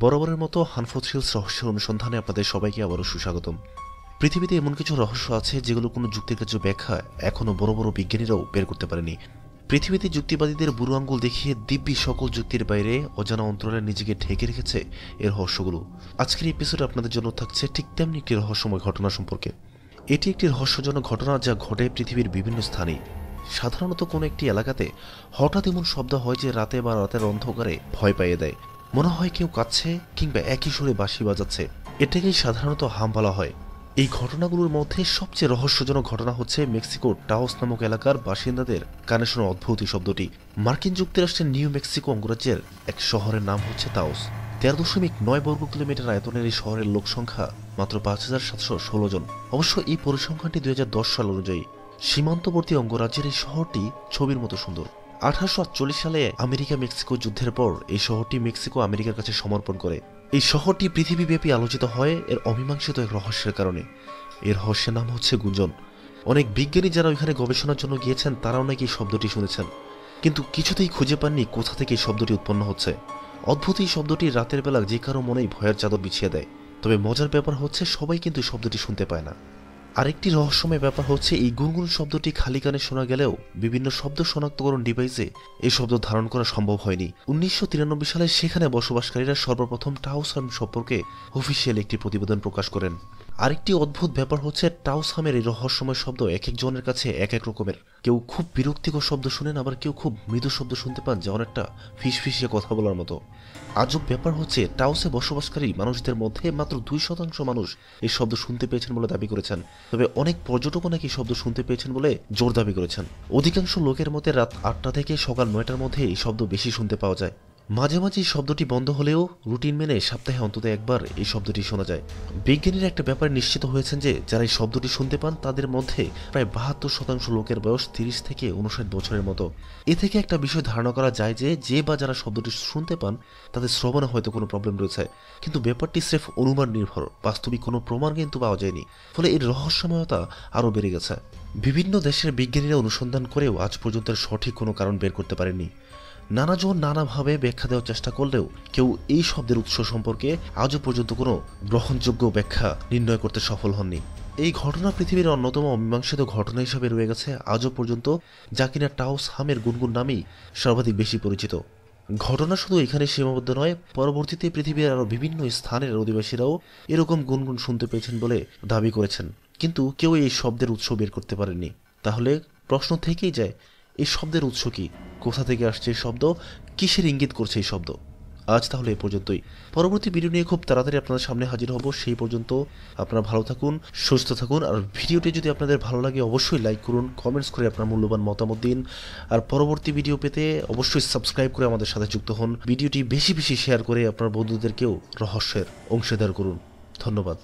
বরাবরের মতো হানফো থ্রিলস রহস্যের অনুসন্ধানে আপনাদের সবাইকে আবারও সুস্বাগতম। পৃথিবীতে এমন কিছু রহস্য আছে যেগুলো কোনো যুক্তিগ্রাহ্য ব্যাখ্যা এখনও বড় বড় বিজ্ঞানীরাও বের করতে পারেনি। পৃথিবীতে যুক্তিবাদীদের বুড়ো আঙ্গুল দেখিয়ে দিব্যি সকল যুক্তির বাইরে অজানা অন্তরালে নিজেকে ঢেকে রেখেছে এর রহস্যগুলো। আজকের এপিসোডে আপনাদের জন্য থাকছে ঠিক তেমনি একটি রহস্যময় ঘটনা সম্পর্কে। এটি একটি রহস্যজনক ঘটনা যা ঘটে পৃথিবীর বিভিন্ন স্থানে। সাধারণত কোনো একটি এলাকাতে হঠাৎ এমন শব্দ হয় যে রাতে বা রাতের অন্ধকারে ভয় পাইয়ে দেয়। মনে হয় কেউ কাঁদছে কিংবা একই সুরে বাঁশি বাজাচ্ছে। এটাকেই সাধারণত হাম বলা হয়। এই ঘটনাগুলোর মধ্যে সবচেয়ে রহস্যজনক ঘটনা হচ্ছে মেক্সিকোর টাওস নামক এলাকার বাসিন্দাদের কানে শোনা অদ্ভুত এই শব্দটি। মার্কিন যুক্তরাষ্ট্রের নিউ মেক্সিকো অঙ্গরাজ্যের এক শহরের নাম হচ্ছে তাওস। 13.9 বর্গ কিলোমিটার আয়তনের এই শহরের লোক সংখ্যা মাত্র 5,716 জন। অবশ্য এই পরিসংখ্যানটি 2010 সাল অনুযায়ী। সীমান্তবর্তী অঙ্গরাজ্যের এই শহরটি ছবির মতো সুন্দর। 1848 সালে আমেরিকা মেক্সিকো যুদ্ধের পর এই শহরটি মেক্সিকো আমেরিকার কাছে সমর্পণ করে। এই শহরটি পৃথিবীব্যাপী আলোচিত হয় এর অমীমাংসিত এক রহস্যের কারণে। এর রহস্যের নাম হচ্ছে গুঞ্জন। অনেক বিজ্ঞানী যারা ওইখানে গবেষণার জন্য গিয়েছেন তারাও নাকি এই শব্দটি শুনেছেন, কিন্তু কিছুতেই খুঁজে পাননি কোথা থেকে এই শব্দটি উৎপন্ন হচ্ছে। অদ্ভুত এই শব্দটি রাতের বেলা যে কারো মনেই ভয়ের চাদর বিছিয়ে দেয়। তবে মজার ব্যাপার হচ্ছে সবাই কিন্তু শব্দটি শুনতে পায় না। আরেকটি রহস্যময় ব্যাপার হচ্ছে এই গুনগুন শব্দটি খালি কানে শোনা গেলেও বিভিন্ন শব্দ শনাক্তকরণ ডিভাইসে এই শব্দ ধারণ করা সম্ভব হয়নি। 1993 সালে সেখানে বসবাসকারীরা সর্বপ্রথম টাওসাম সম্পর্কে অফিসিয়াল একটি প্রতিবেদন প্রকাশ করেন। আরেকটি অদ্ভুত ব্যাপার হচ্ছে টাওসামের এই রহস্যময় শব্দ এক একজনের কাছে এক এক রকমের। কেউ খুব বিরক্তিকর শব্দ শুনেন, আবার কেউ খুব মৃদু শব্দ শুনতে পান যা অনেকটা ফিসফিসিয়ে কথা বলার মতো। আজব ব্যাপার হচ্ছে টাওসে বসবাসকারী মানুষদের মধ্যে মাত্র 2% মানুষ এই শব্দ শুনতে পেয়েছেন বলে দাবি করেছেন। তবে অনেক পর্যটকও নাকি শব্দ শুনতে পেয়েছেন বলে জোর দাবি করেছেন। অধিকাংশ লোকের মতে রাত 8টা থেকে সকাল 9টার মধ্যে এই শব্দ বেশি শুনতে পাওয়া যায়। মাঝে মাঝে এই শব্দটি বন্ধ হলেও রুটিন মেনে সপ্তাহে অন্তত একবার এই শব্দটি শোনা যায়। বিজ্ঞানীরা একটা ব্যাপারে নিশ্চিত হয়েছেন যে যারা এই শব্দটি শুনতে পান তাদের মধ্যে প্রায় 72% লোকের বয়স 30 থেকে 59 বছরের মতো। এ থেকে একটা বিষয় ধারণা করা যায় যে বা যারা শব্দটি শুনতে পান তাদের শ্রবণে হয়তো কোনো প্রবলেম রয়েছে, কিন্তু ব্যাপারটি স্রেফ অনুমান নির্ভর, বাস্তবিক কোনো প্রমাণ কিন্তু পাওয়া যায়নি। ফলে এর রহস্যময়তা আরও বেড়ে গেছে। বিভিন্ন দেশের বিজ্ঞানীরা অনুসন্ধান করেও আজ পর্যন্ত সঠিক কোনো কারণ বের করতে পারেননি। নানাজন নানাভাবে ব্যাখ্যা দেওয়ার চেষ্টা করলেও কেউ এই শব্দের উৎস সম্পর্কে আজও পর্যন্ত কোনো গ্রহণযোগ্য ব্যাখ্যা নির্ণয় করতে সফল হননি। এই ঘটনা পৃথিবীর অন্যতম অমীমাংসিত ঘটনা হিসাবে রয়ে গেছে আজও পর্যন্ত, যা কিনা টাওস হামের গুনগুন নামেই সর্বাধিক বেশি পরিচিত। ঘটনা শুধু এখানে সীমাবদ্ধ নয়, পরবর্তীতে পৃথিবীর আরও বিভিন্ন স্থানের অধিবাসীরাও এরকম গুনগুন শুনতে পেয়েছেন বলে দাবি করেছেন, কিন্তু কেউ এই শব্দের উৎস বের করতে পারেননি। তাহলে প্রশ্ন থেকেই যায়, এই শব্দের উৎস কি? কোথা থেকে আসছে এই শব্দ? কিসের ইঙ্গিত করছে এই শব্দ? আজ তাহলে এ পর্যন্তই। পরবর্তী ভিডিও নিয়ে খুব তাড়াতাড়ি আপনাদের সামনে হাজির হব। সেই পর্যন্ত আপনারা ভালো থাকুন, সুস্থ থাকুন। আর ভিডিওটি যদি আপনাদের ভালো লাগে অবশ্যই লাইক করুন, কমেন্টস করে আপনার মূল্যবান মতামত দিন। আর পরবর্তী ভিডিও পেতে অবশ্যই সাবস্ক্রাইব করে আমাদের সাথে যুক্ত হন। ভিডিওটি বেশি বেশি শেয়ার করে আপনার বন্ধুদেরকেও রহস্যের অংশীদার করুন। ধন্যবাদ।